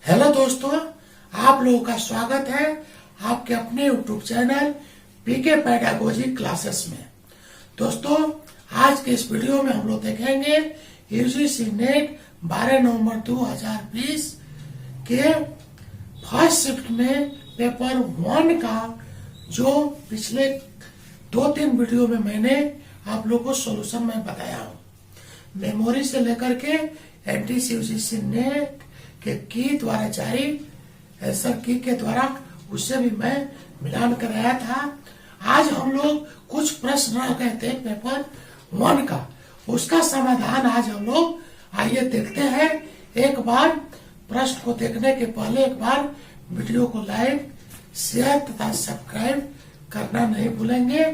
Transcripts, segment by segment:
Hello दोस्तों, आप लोगों का स्वागत है आपके अपने YouTube channel PK Pedagogy Classes में। दोस्तों, आज के इस वीडियो में हम लोग देखेंगे यूजीसी नेट 12 नवंबर 2020 के फर्स्ट शिफ्ट में पेपर 1 का जो पिछले 2-3 वीडियो में मैंने आप लोगों को सोल्यूशन में बताया हूँ। मेमोरी से लेकर के एनटीसी नेट के की द्वारा जारी आंसर की के द्वारा उससे भी मैं मिलान कराया था। आज हम लोग कुछ प्रश्न रह गए थे पेपर 1 का, उसका समाधान आज हम लोग आइए देखते हैं। एक बार प्रश्न को देखने के पहले एक बार वीडियो को लाइक, शेयर तथा सब्सक्राइब करना नहीं भूलेंगे,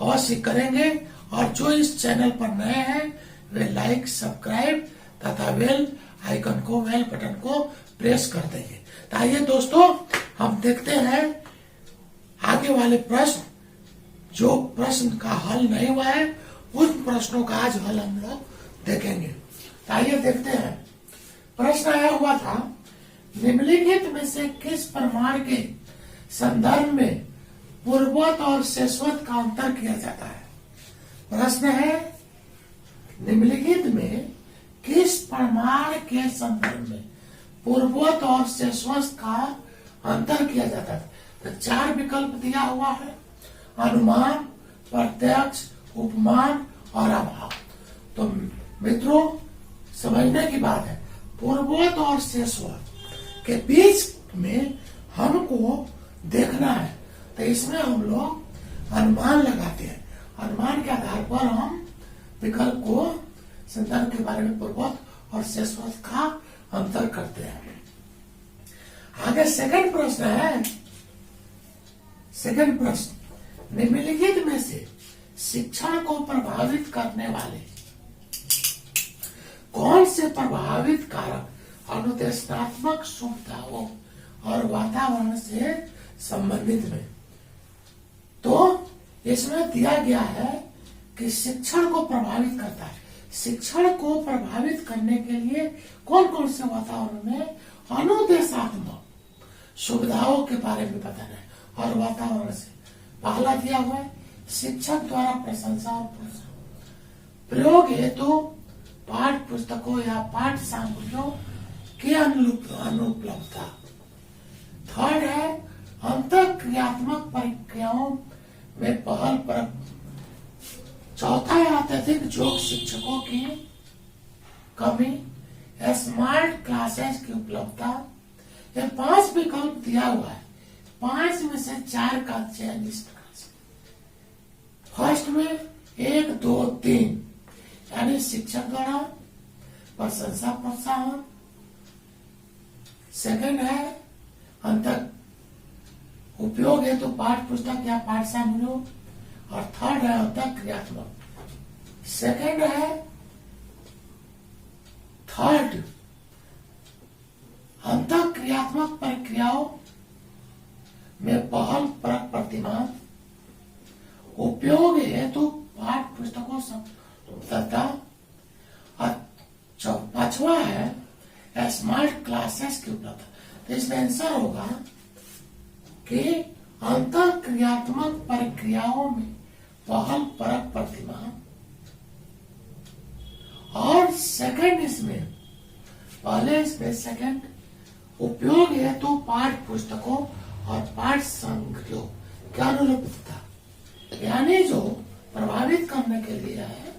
अवश्य करेंगे। और जो इस चैनल पर नए हैं वे लाइक, सब्सक्राइब तथा बेल आइकन को, बेल बटन को प्रेस कर देंगे। तो आइए दोस्तों, हम देखते हैं आगे वाले प्रश्न। जो प्रश्न का हल नहीं हुआ है उन प्रश्नों का आज हल हम लोग देखेंगे। तो आइए देखते हैं। प्रश्न आया हुआ था, निम्नलिखित में से किस प्रमाण के संदर्भ में पूर्ववत और शेषवत का अंतर किया जाता है। प्रश्न है, निम्नलिखित में किस प्रमाण के संदर्भ में पूर्ववत और शेषवत का अंतर किया जाता है। तो 4 विकल्प दिया हुआ है, अनुमान, प्रत्यक्ष, उपमान और अभाव। तो मित्रों, समझने की बात है, पूर्ववत और शेषवत के बीच में हमको देखना है। तो इसमें हम लोग अनुमान लगाते हैं। अनुमान के आधार पर हम विकल्प को संदर्भ के बारे में पूर्ववत और शेषवत का अंतर करते हैं। आगे सेकंड प्रश्न है। सेकंड प्रश्न, निम्नलिखित में से शिक्षण को प्रभावित करने वाले कौन से प्रभावित कारक अनुदेशनात्मक सुविधाओं और वातावरण से संबंधित में। तो इसमें दिया गया है कि शिक्षण को प्रभावित करता है। शिक्षण को प्रभावित करने के लिए कौन कौन से वातावरण में अनुदेशात्मक सुविधाओं के बारे में बताना है और वातावरण से। पहला दिया हुआ है, शिक्षक द्वारा प्रशंसा और प्रोत्साहन, प्रयोग हेतु पाठ्य पुस्तकों या पाठ्य सामग्रियों की अनुपलब्धता। थर्ड है, अंतःक्रियात्मक प्रक्रियाओं में पहल पर। चौथा है, अत्यधिक योग शिक्षकों की कमी, स्मार्ट क्लासेस की उपलब्धता। ये 5 विकल्प दिया हुआ है, 5 में से 4 का चयन इस प्रकार से। फर्स्ट में 1, 2, 3 यानी शिक्षक द्वारा प्रशंसा प्रोत्साहन। सेकंड है अंतर उपयोग है तो पाठ्य पुस्तक या पाठ्य सामग्रियों। और थर्ड है अंतःक्रियात्मक। सेकंड है थर्ड अंतःक्रियात्मक प्रक्रियाओं में पहल परक प्रतिमान, उपयोग हेतु पाठ्य पुस्तकों तथा। और 5वां है स्मार्ट क्लासेस की उपलब्धता। तो इसमें आंसर होगा कि अंतःक्रियात्मक प्रक्रियाओं में पहल परक प्रतिमान। और सेकंड इसमें, पहले इसमें सेकंड उपयोग हेतु पाठ्य पुस्तकों और पाठ्य सामग्रियों की अनुपलब्धता, यानी जो प्रभावित करने के लिए है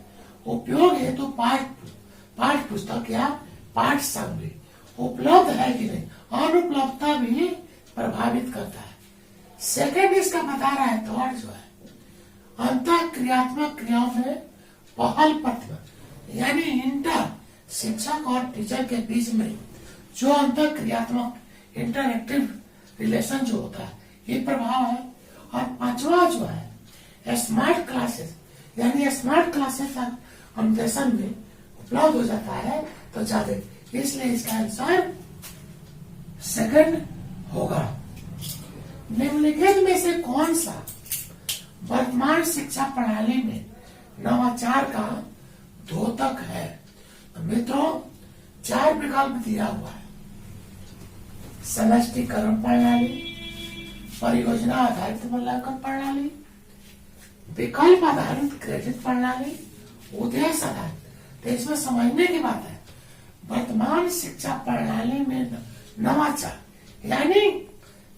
उपयोग हेतु पाठ्य पुस्तक या पाठ्य सामग्री उपलब्ध है कि नहीं, अनुपलब्धता भी प्रभावित करता है। सेकंड इसका बता रहा है, थर्ड जो है अंतःक्रियात्मक क्रियाओं में पहल प्रतिमान, यानी इंटर शिक्षक और टीचर के बीच में जो अंतःक्रियात्मक इंटरएक्टिव रिलेशन जो होता है, ये प्रभाव है। और 5वां जो है स्मार्ट क्लासेस, यानी स्मार्ट क्लासेस अनुदेशन में उपलब्ध हो जाता है तो ज्यादा, इसलिए इसका आंसर सेकंड होगा। निम्नलिखित में से कौन सा वर्तमान शिक्षा प्रणाली में नवाचार का द्योतक है। तो मित्रों, 4 विकल्प दिया हुआ है। समष्टिकरण प्रणाली, परियोजना आधारित मूल्यांकन प्रणाली, विकल्प आधारित क्रेडिट प्रणाली, उद्देश्य आधारित। तो इसमें समझने की बात है, वर्तमान शिक्षा प्रणाली में नवाचार यानी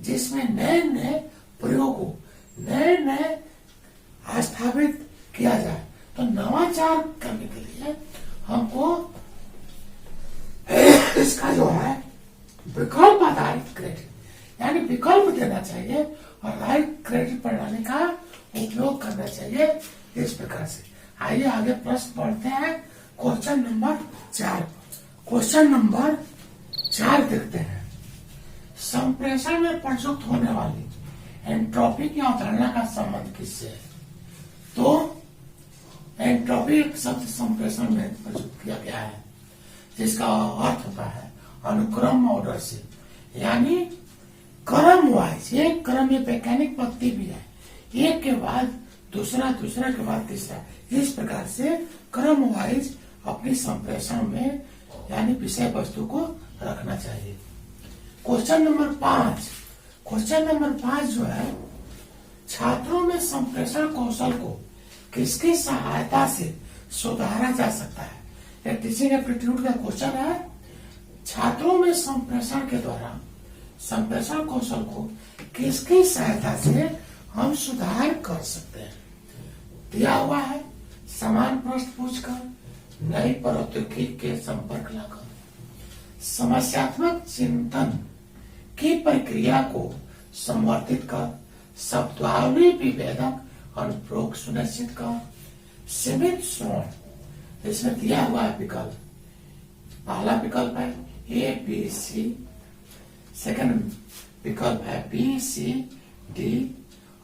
जिसमें नए नए प्रयोगों, नए नए स्थापित किया जाए। तो नवाचार करने के लिए हमको इसका जो है विकल्प आधारित क्रेडिट यानी विकल्प देना चाहिए और राइट क्रेडिट प्रणाली का उपयोग करना चाहिए इस प्रकार से। आइए आगे प्रश्न पढ़ते हैं। Question number 4। क्वेश्चन नंबर 4 देखते हैं। संप्रेषण में प्रयुक्त होने वाली एंट्रोपी की अवधारणा का संबंध किससे है? तो एंट्रोपी एक शब्द संप्रेषण में प्रयुक्त किया गया है जिसका अर्थ होता है अनुक्रम ऑर्डर से, यानी क्रम वाइज। एक क्रम में वैज्ञानिक पद्धति भी है, एक के बाद दूसरा, दूसरा के बाद तीसरा, इस प्रकार से क्रम वाइज अपनी संप्रेषण में यानी विषय वस्तु को रखना चाहिए। Question number 5। क्वेश्चन नंबर 5 जो है, छात्रों में संप्रेषण कौशल को किसकी सहायता से सुधारा जा सकता है? एक टीचिंग एप्टीट्यूड का क्वेश्चन है। छात्रों में संप्रेषण के द्वारा संप्रेषण कौशल को किसकी सहायता से हम सुधार कर सकते हैं? दिया हुआ है समान प्रश्न पूछकर, नई प्रौद्योगिकी के संपर्क लाकर, समस्यात्मक चिंतन की प्रक्रिया को संवर्धित कर, शब्दावली विभेदक अनुप्रयोग सुनिश्चित कर, सीमित श्रवण। इसमें दिया हुआ है विकल्प। पहला विकल्प है ए बी सी, सेकंड विकल्प है बी सी डी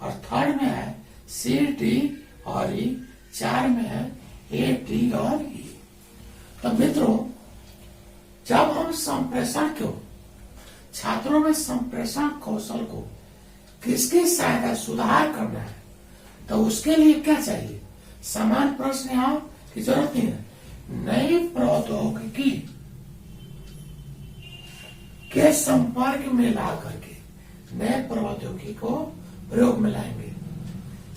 और थर्ड में है सी डी और ई, 4 में है ए डी और ई। तो मित्रों, जब हम संप्रेषण को, छात्रों में संप्रेषण कौशल को किसकी सहायता सुधार करना है, तो उसके लिए क्या चाहिए? समान प्रश्न यहाँ की जरूरत नहीं है। नई प्रौद्योगिकी के संपर्क में ला करके नए प्रौद्योगिकी को प्रयोग में लाएंगे।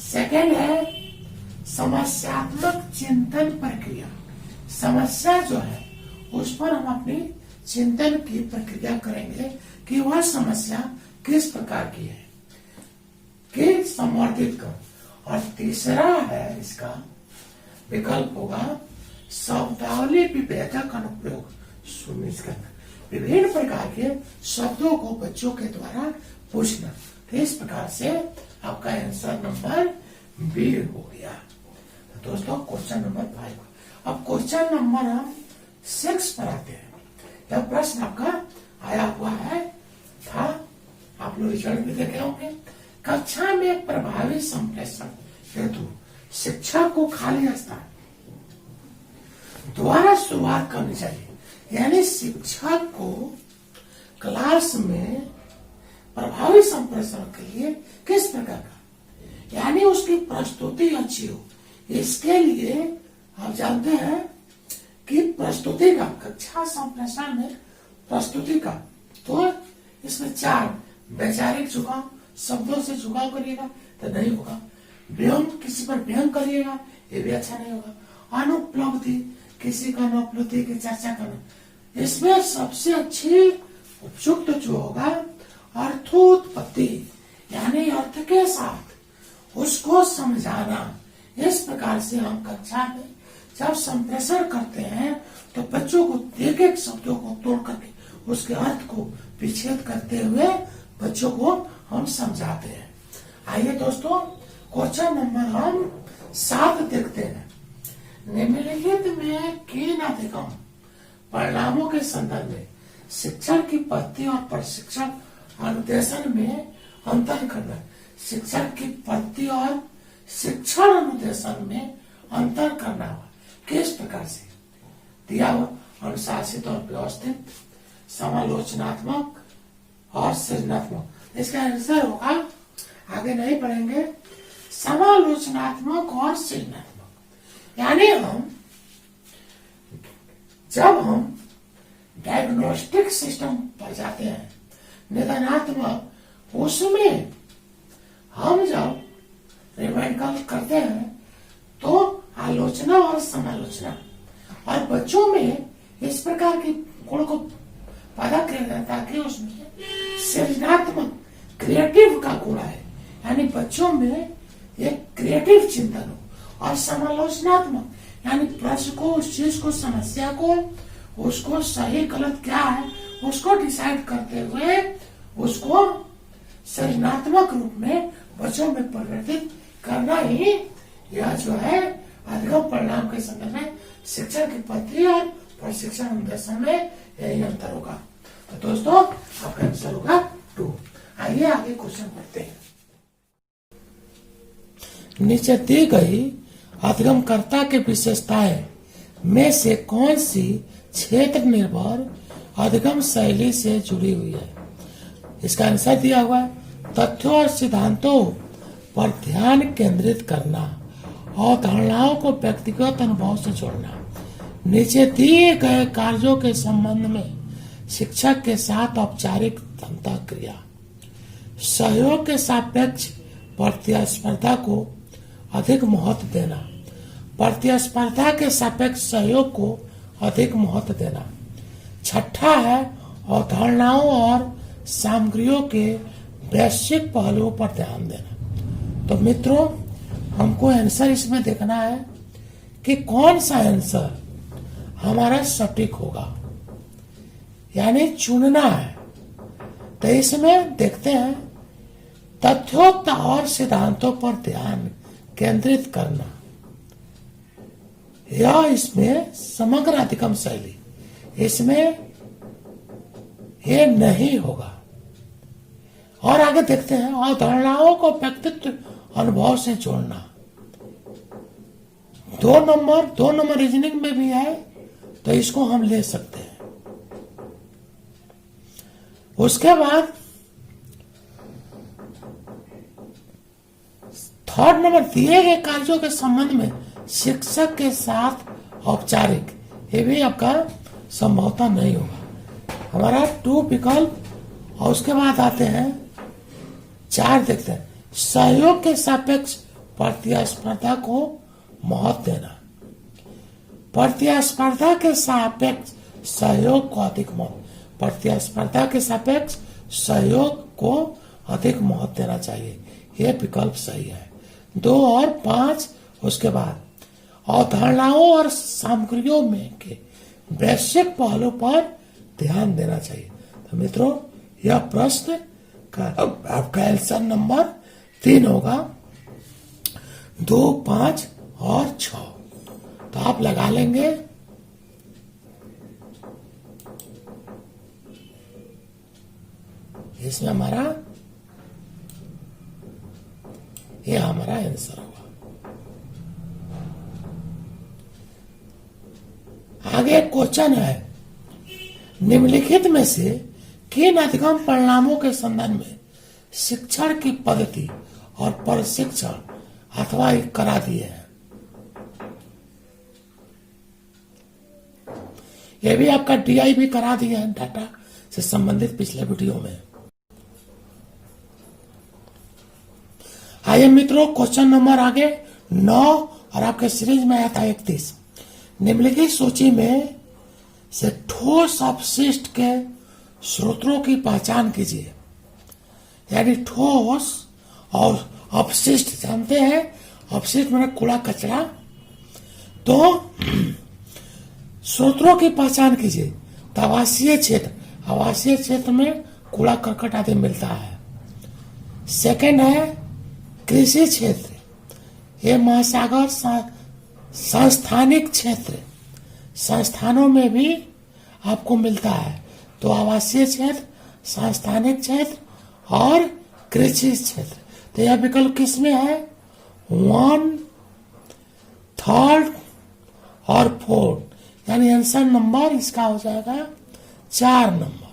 सेकेंड है समस्यात्मक चिंतन प्रक्रिया। समस्या जो है उस पर हम अपनी चिंतन की प्रक्रिया करेंगे कि वह समस्या किस प्रकार की है, कि संवर्धित कर। और तीसरा है इसका विकल्प होगा शब्दावली विभेदक अनुप्रयोग सुनिश्चित करना। विभिन्न प्रकार के शब्दों को बच्चों के द्वारा पूछना। तो इस प्रकार से आपका आंसर नंबर बी हो गया। तो दोस्तों क्वेश्चन नंबर 5। अब क्वेश्चन नंबर हम 6 पर आते हैं। यह प्रश्न आपका आया हुआ है था, आप लोग रिजल्ट भी देखे होंगे। कक्षा में प्रभावी संप्रेषण हेतु शिक्षक को खाली स्थान द्वारा शुरुआत करनी चाहिए। यानी शिक्षक को क्लास में प्रभावी संप्रेषण के लिए किस प्रकार का, यानी उसकी प्रस्तुति अच्छी हो। इसके लिए आप जानते हैं कि प्रस्तुति का, कक्षा संप्रेषण में प्रस्तुति का, तो इसमें 4 वैचारिक झुकाव, शब्दों से झुकाव करिएगा तो नहीं होगा। व्यंग, किसी पर व्यंग करिएगा ये भी अच्छा नहीं होगा। अनुपलब्धि, किसी का अनुपलब्धि की चर्चा करना। इसमें सबसे अच्छी उपयुक्त जो होगा अर्थोत्पत्ति, यानी अर्थ के साथ उसको समझाना। इस प्रकार से हम कक्षा में जब संप्रेषण करते हैं तो बच्चों को एक एक शब्दों को तोड़ करके उसके अर्थ को विच्छेद करते हुए बच्चों को हम समझाते हैं। आइए दोस्तों क्वेश्चन नंबर हम 7 देखते हैं। निम्नलिखित में किन अधिगम परिणामों के संदर्भ में शिक्षण की पद्धति और प्रशिक्षण अनुदेशन में अंतर करना। शिक्षण की पद्धति और शिक्षण अनुदेशन में अंतर करना हुआ किस प्रकार से? दिया हुआ अनुशासित और व्यवस्थित, समालोचनात्मक और सृजनात्मक। इसका आंसर होगा, आगे नहीं पढ़ेंगे, समालोचनात्मक और सृजनात्मक। यानी जब हम डायग्नोस्टिक सिस्टम पर जाते हैं निदानात्मक, उसमें हम जब रिमाइंड करते हैं तो आलोचना और समालोचना, और बच्चों में इस प्रकार की गुण को पैदा किया जाता है कि उसमें सृजनात्मक, क्रिएटिव का गुण है, यानी बच्चों में एक क्रिएटिव चिंतन हो, और समालोचनात्मक यानी प्रश्न को, उस चीज को, समस्या को, उसको सही गलत क्या है उसको डिसाइड करते हुए उसको सृजनात्मक रूप में बच्चों में परिवर्तित करना ही यह जो है अधिगम परिणाम के संदर्भ में शिक्षण की पद्धति और प्रशिक्षण उद्देश्य में यही अंतर होगा। तो दोस्तों आपका आंसर होगा 2। आइए आगे क्वेश्चन पढ़ते हैं। नीचे दी गई अधिगमकर्ता की विशेषताएं में से कौन सी क्षेत्र निर्भर अधिगम शैली से जुड़ी हुई है? इसका आंसर दिया हुआ है तथ्यों और सिद्धांतों पर ध्यान केंद्रित करना और धारणाओं को व्यक्तिगत अनुभव से जोड़ना, नीचे दिए गए कार्यों के संबंध में शिक्षक के साथ औपचारिक अंतःक्रिया, सहयोग के सापेक्ष प्रतिस्पर्धा को अधिक महत्व देना, प्रतिस्पर्धा के सापेक्ष सहयोग को अधिक महत्व देना। छठा है अवधारणाओं और सामग्रियों के वैश्विक पहलुओं पर ध्यान देना। तो मित्रों हमको आंसर इसमें देखना है कि कौन सा आंसर हमारा सटीक होगा, यानी चुनना है। तो इसमें देखते हैं तथ्यों और सिद्धांतों पर ध्यान केंद्रित करना, या इसमें समग्र अधिगम शैली, इसमें ये नहीं होगा। और आगे देखते हैं अवधारणाओं को व्यक्तित्व अनुभव से जोड़ना, 2 नंबर रीजनिंग में भी है तो इसको हम ले सकते हैं। उसके बाद 3rd नंबर दिए गए कार्यों के संबंध में शिक्षक के साथ औपचारिक, ये भी आपका संभवतः नहीं होगा। हमारा 2 विकल्प, और उसके बाद आते हैं 4 देखते हैं सहयोग के सापेक्ष प्रतिस्पर्धा को महत्व देना, प्रतिस्पर्धा के सापेक्ष सहयोग को अधिक महत्व, प्रतिस्पर्धा के सापेक्ष सहयोग को अधिक महत्व देना चाहिए, यह विकल्प सही है। 2 और 5 उसके बाद अवधारणाओं और सामग्रियों में के वैश्विक पहलू पर ध्यान देना चाहिए। तो मित्रों यह प्रश्न का आपका आंसर नंबर 3 होगा, 2, 5 और 6। तो आप लगा लेंगे। इसमें हमारा ये हमारा आंसर होगा। आगे क्वेश्चन है निम्नलिखित में से किन अधिगम परिणामों के संदर्भ में शिक्षण की पद्धति और प्रशिक्षण अथवा करा दिए हैं? यह भी आपका DI भी करा दिया है डाटा से संबंधित पिछले वीडियो में। आइए मित्रों क्वेश्चन नंबर आगे 9 और आपके सीरीज में आया था 31। निम्नलिखित सूची में से ठोस अपशिष्ट के स्रोतों की पहचान कीजिए, यानी ठोस और अपशिष्ट जानते हैं, अपशिष्ट माने कूड़ा कचरा। तो स्रोतों की पहचान कीजिए। तो आवासीय क्षेत्र में कूड़ा करकट आदि मिलता है। सेकंड है कृषि क्षेत्र, ये महासागर संस्थानिक क्षेत्र, संस्थानों में भी आपको मिलता है। तो आवासीय क्षेत्र, संस्थानिक क्षेत्र और कृषि क्षेत्र। तो यह विकल्प किस में है? 1, 3rd और 4th, यानी आंसर नंबर इसका हो जाएगा 4 नंबर।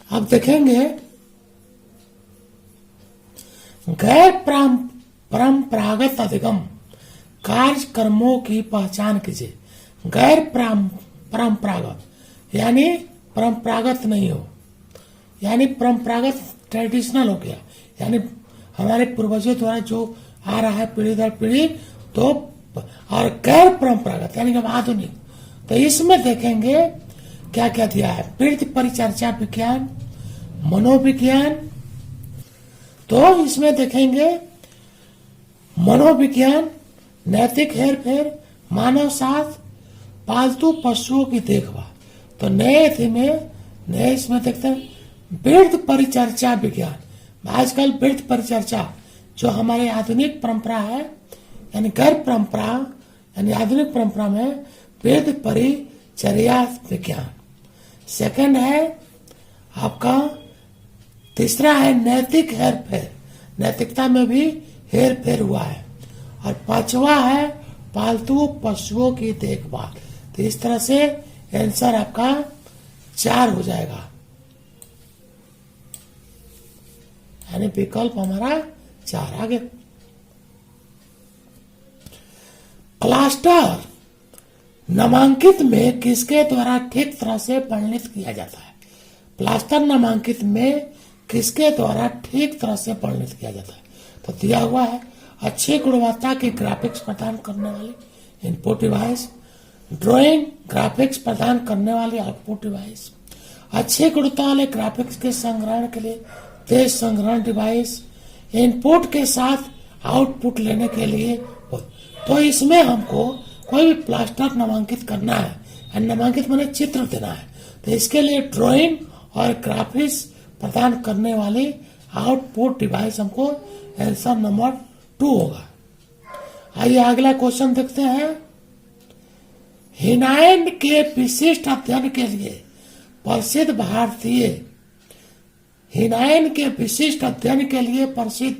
अब देखेंगे गैर परंपरागत अधिगम कार्यक्रमों की पहचान कीजिए। गैर परंपरागत यानी परंपरागत नहीं हो, यानी परंपरागत ट्रेडिशनल हो गया, यानी हमारे पूर्वजों द्वारा जो आ रहा है पीढ़ी दर पीढ़ी, तो और गैर परंपरागत यानी कि आधुनिक। तो इसमें देखेंगे क्या क्या दिया है। वृत्ति परिचर्चा विज्ञान, मनोविज्ञान, तो इसमें देखेंगे मनोविज्ञान, नैतिक हेरफेर, मानव साथ, पालतू पशुओं की देखभाल। तो नए इसमें देखते हैं वृत्ति परिचर्चा विज्ञान। आजकल वृत्ति परिचर्चा जो हमारे आधुनिक परंपरा है, यानी गैर परंपरा यानी आधुनिक परंपरा में वृत्ति परिचर्या विज्ञान। सेकंड है आपका, तीसरा है नैतिक हेरफेर, नैतिकता में भी हेरफेर हुआ है। और पांचवा है पालतू पशुओं की देखभाल। तो इस तरह से आंसर आपका 4 हो जाएगा, यानी विकल्प हमारा 4 आगे। प्लास्टर नामांकित में किसके द्वारा ठीक तरह से वर्णित किया जाता है? प्लास्टर नामांकित में किसके द्वारा ठीक तरह से वर्णित किया जाता है? तो दिया हुआ है अच्छी गुणवत्ता के ग्राफिक्स प्रदान करने वाली इनपुट डिवाइस, ड्राइंग ग्राफिक्स प्रदान करने वाली आउटपुट डिवाइस, अच्छी गुणवत्ता वाले ग्राफिक्स के संग्रहण के लिए तेज संग्रहण डिवाइस, इनपुट के साथ आउटपुट लेने के लिए। तो इसमें हमको कोई भी प्लास्टर नामांकित करना है, नामांकित माने चित्र देना है, तो इसके लिए ड्राइंग और ग्राफिक्स प्रदान करने वाली आउटपुट डिवाइस हमको आंसर नंबर 2 होगा। आइए अगला क्वेश्चन देखते हैं। हिनाइन के विशिष्ट अध्ययन के लिए प्रसिद्ध भारतीय, हिनाइन के विशिष्ट अध्ययन के लिए प्रसिद्ध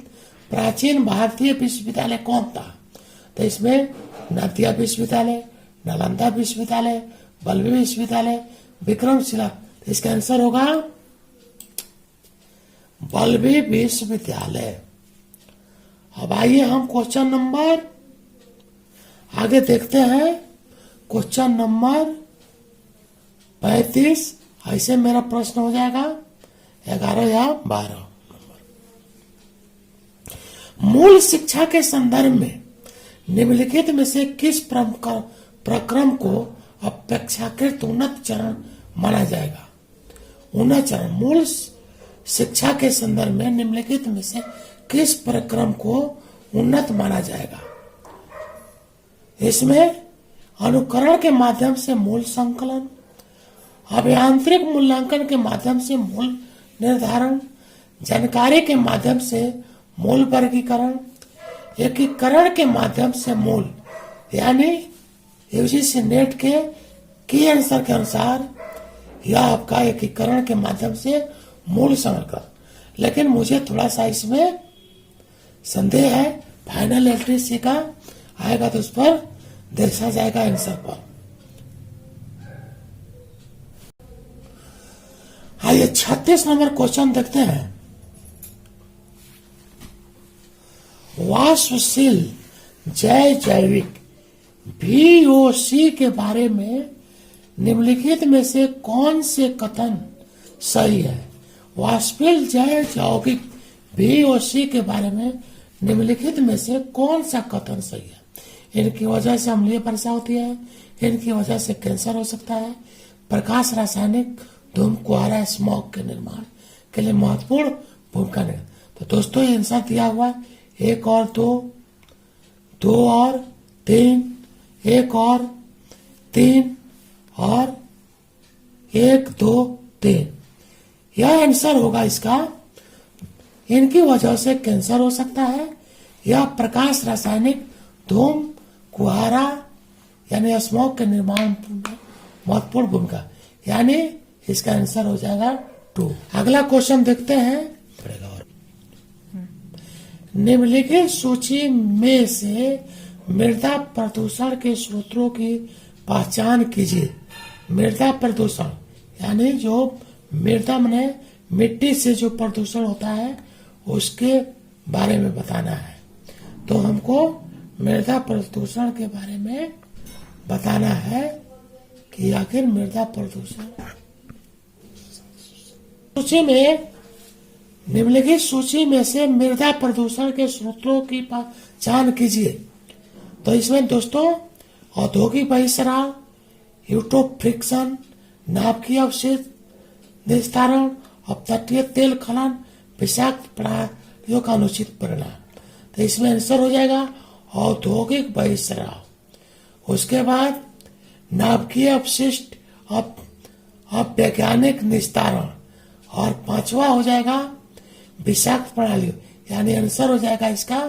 प्राचीन भारतीय विश्वविद्यालय कौन था? तो इसमें नादिया विश्वविद्यालय, नालंदा विश्वविद्यालय, बल्लभी विश्वविद्यालय, विक्रमशिला। तो इसका आंसर होगा बल्लभी विश्वविद्यालय। अब आइए हम क्वेश्चन नंबर आगे देखते हैं। क्वेश्चन नंबर 35, ऐसे मेरा प्रश्न हो जाएगा 11 या 12 नंबर। मूल शिक्षा के संदर्भ में निम्नलिखित में से किस प्रक्रम को अपेक्षाकृत उन्नत चरण माना जाएगा? उन्नत चरण। मूल शिक्षा के संदर्भ में निम्नलिखित में से किस प्रक्रम को उन्नत माना जाएगा? इसमें अनुकरण के माध्यम से मूल संकलन, अभियांत्रिक मूल्यांकन के माध्यम से मूल निर्धारण, जानकारी के माध्यम से मूल वर्गीकरण, एकीकरण के माध्यम से मूल, यानी यूजीसी नेट के की आंसर के अनुसार यह आपका एकीकरण के माध्यम से मूल संकलन। लेकिन मुझे थोड़ा सा इसमें संदेह है, फाइनल एलटीसी का आएगा तो उस पर देखा जाएगा आंसर पर। आइए 36 नंबर क्वेश्चन देखते हैं। वाष्पशील जैविक VOC के बारे में निम्नलिखित में से कौन से कथन सही है? वाष्पशील जैविक VOC के बारे में निम्नलिखित में से कौन सा कथन सही है? इनकी वजह से अम्लीय वर्षा होती है, इनकी वजह से कैंसर हो सकता है, प्रकाश रासायनिक धूम कुआरा स्मॉग के निर्माण के लिए महत्वपूर्ण भूमिका निभा। तो दोस्तों ये आंसर दिया हुआ है 1 और 2, 2 और 3, 1 और 3 और 1, 2, 3। यह आंसर होगा इसका। इनकी वजह से कैंसर हो सकता है, या प्रकाश रासायनिक धूम कुहारा यानी स्मॉग के निर्माण में महत्वपूर्ण भूमिका, यानी इसका आंसर हो जाएगा 2। अगला क्वेश्चन देखते हैं। निम्नलिखित सूची में से मृदा प्रदूषण के स्रोतों की पहचान कीजिए। मृदा प्रदूषण यानी जो मृदा में मिट्टी से जो प्रदूषण होता है उसके बारे में बताना है। तो हमको मृदा प्रदूषण के बारे में बताना है कि आखिर मृदा प्रदूषण सूची में निम्नलिखित सूची में से मृदा प्रदूषण के स्रोतों की पहचान कीजिए। तो इसमें दोस्तों औद्योगिक बहिस्राव, यूट्रोफ्रिक्शन, नाभिकीय अवशेष निस्तारण, अपतटीय तेल खनन, विषाक्त प्रणालियों का अनुचित परिणाम। तो इसमें आंसर हो जाएगा औद्योगिक बहिस्राव। उसके बाद नाभिकीय अपशिष्ट, अवैज्ञानिक निस्तारण, और पांचवा हो जाएगा विषाक्त प्रणाली, यानी आंसर हो जाएगा इसका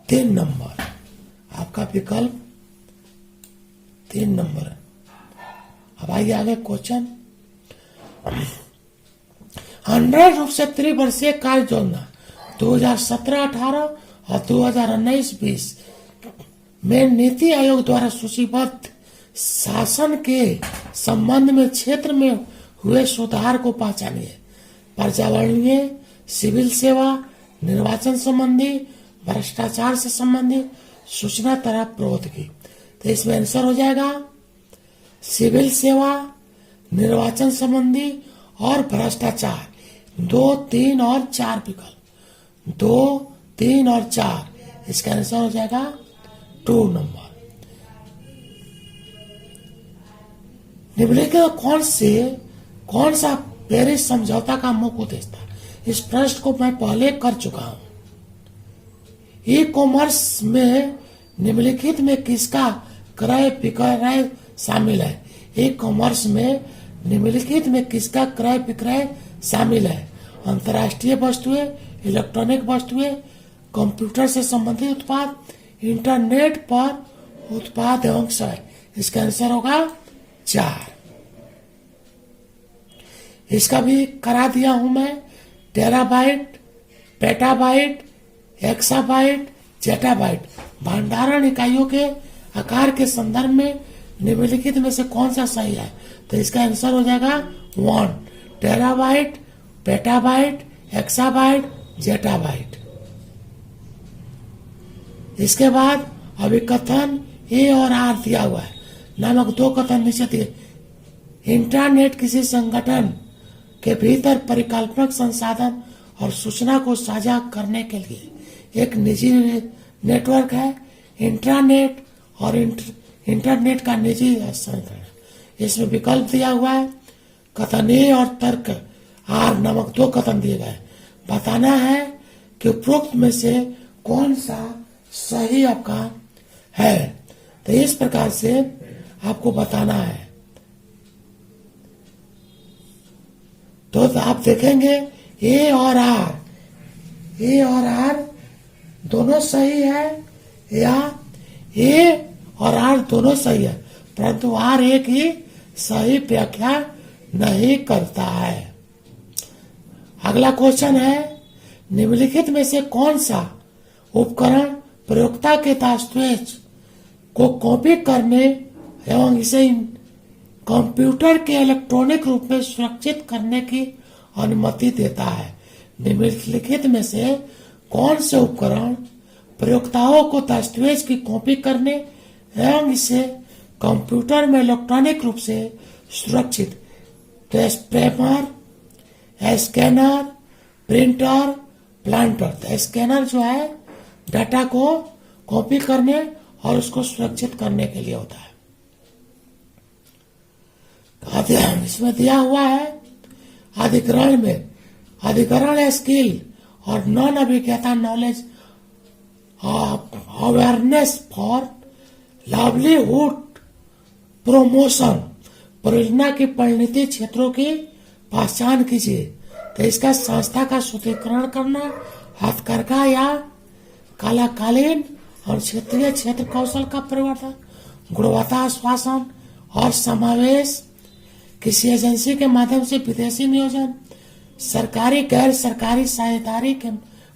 3 नंबर। आपका विकल्प 3 नंबर है। अब आइए आगे क्वेश्चन। 100 रूप से त्रिवर्षीय कार्य योजना 2017-18 और 2019-20 में नीति आयोग द्वारा सूचीबद्ध शासन के संबंध में क्षेत्र में हुए सुधार को पहचानिए। पर्यावरणीय, सिविल सेवा, निर्वाचन संबंधी, भ्रष्टाचार से संबंधित, सूचना तथा प्रौद्योगिकी। तो इसमें आंसर हो जाएगा सिविल सेवा, निर्वाचन संबंधी और भ्रष्टाचार। 2, 3 और 4 विकल्प, 2, 3 और 4, इसका आंसर हो जाएगा 2 नंबर। निम्नलिखित कौन सा पेरिस समझौता का मुख्य उद्देश्य था? इस प्रश्न को मैं पहले कर चुका हूं। ई कॉमर्स में निम्नलिखित में किसका क्रय विक्रय शामिल है? ई कॉमर्स में निम्नलिखित में किसका क्रय विक्रय शामिल है? अंतर्राष्ट्रीय वस्तुएं, इलेक्ट्रॉनिक वस्तुएं, कंप्यूटर से संबंधित उत्पाद, इंटरनेट पर उत्पाद एवं सेवाएं। इसका आंसर होगा 4। इसका भी करा दिया हूं मैं। टेराबाइट, पेटाबाइट, एक्साबाइट, जेटाबाइट भंडारण इकाइयों के आकार के संदर्भ में निम्नलिखित में से कौन सा सही है? तो इसका आंसर हो जाएगा 1, टेराबाइट, पेटाबाइट, एक्साबाइट, जेटाबाइट। इसके बाद अभी कथन ए और आर दिया हुआ है नामक 2 कथन नीचे दिए। इंटरनेट किसी संगठन के भीतर परिकल्पक संसाधन और सूचना को साझा करने के लिए एक निजी नेटवर्क है। इंट्रानेट और इंटरनेट का निजी संगठन। इसमें विकल्प दिया हुआ है। कथन ए और तर्क आर नामक 2 कथन दिए गए। बताना है कि उपरोक्त में से कौन सा सही आपका है। तो इस प्रकार से आपको बताना है। तो आप देखेंगे ए और आर दोनों सही है या ए और आर दोनों सही है, परंतु आर एक ही सही व्याख्या नहीं करता है। अगला क्वेश्चन है, निम्नलिखित में से कौन सा उपकरण प्रयोक्ता के दस्तावेज को कॉपी करने एवं इसे कंप्यूटर के इलेक्ट्रॉनिक रूप में सुरक्षित करने की अनुमति देता है? निम्नलिखित में से कौन से उपकरण प्रयोक्ताओं को दस्तावेज की कॉपी करने एवं इसे कंप्यूटर में इलेक्ट्रॉनिक रूप से सुरक्षित, तो spammer, scanner, printer, planter. Scanner जो है डाटा को कॉपी करने और उसको सुरक्षित करने के लिए होता है। इसमें दिया हुआ है अधिकरण स्किल और नॉन अभिज्ञता knowledge awareness for livelihood promotion परियोजना की परिणति क्षेत्रों की पहचान कीजिए। तो इसका संस्था का सुदृढ़ीकरण करना, हथकरघा या कलाकालीन और क्षेत्रीय क्षेत्र कौशल का परिवर्तन, गुणवत्ता आश्वासन और समावेश, किसी एजेंसी के माध्यम से विदेशी नियोजन, सरकारी गैर सरकारी साझेदारी के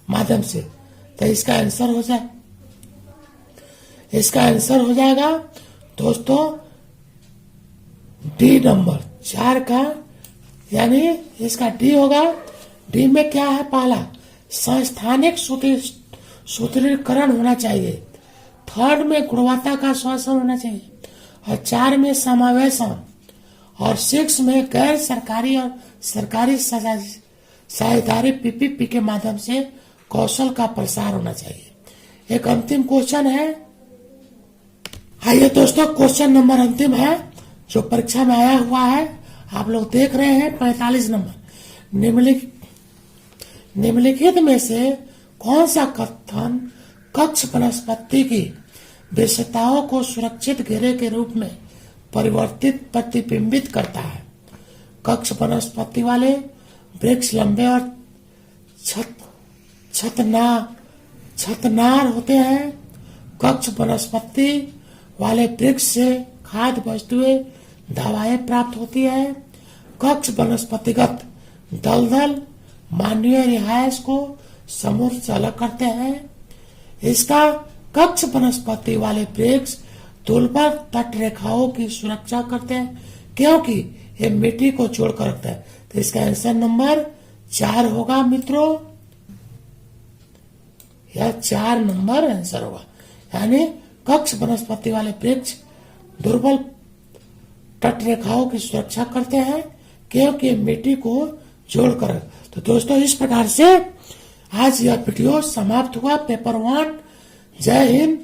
माध्यम से। तो इसका आंसर हो जाएगा दोस्तों डी नंबर 4 का, यानी इसका डी होगा। डी में क्या है? पहला संस्थानिक सुदृढ़ीकरण होना चाहिए। थर्ड में गुणवत्ता का श्वासन होना चाहिए। और 4 में समावेशन। और 6 में गैर सरकारी और सरकारी साझेदारी पीपीपी के माध्यम से कौशल का प्रसार होना चाहिए। एक अंतिम क्वेश्चन है। आइए दोस्तों, क्वेश्चन नंबर अंतिम है जो परीक्षा में आया हुआ है। आप लोग देख रहे हैं 45 नंबर। निम्नलिखित में से कौन सा कथन कक्ष वनस्पति की विशेषताओं को सुरक्षित घेरे के रूप में प्रतिबिंबित करता है? कक्ष वनस्पति वाले वृक्ष लंबे और छतनार होते हैं। कक्ष वनस्पति वाले वृक्ष से खाद्य वस्तुएं, दवाएं प्राप्त होती है। कक्ष वनस्पतिगत दलदल मानवीय रिहायश को समुद्र से अलग करते हैं। इसका कक्ष वनस्पति वाले वृक्ष दुर्बल तट रेखाओं की सुरक्षा करते हैं क्योंकि ये मिट्टी को जोड़कर रखता है। तो इसका आंसर नंबर 4 होगा मित्रों। यह 4 नंबर आंसर होगा। यानी कक्ष वनस्पति वाले वृक्ष दुर्बल तट रेखाओं की सुरक्षा करते हैं क्योंकि मिट्टी को जोड़कर। तो दोस्तों, इस प्रकार से आज यह वीडियो समाप्त हुआ। पेपर 1। जय हिंद।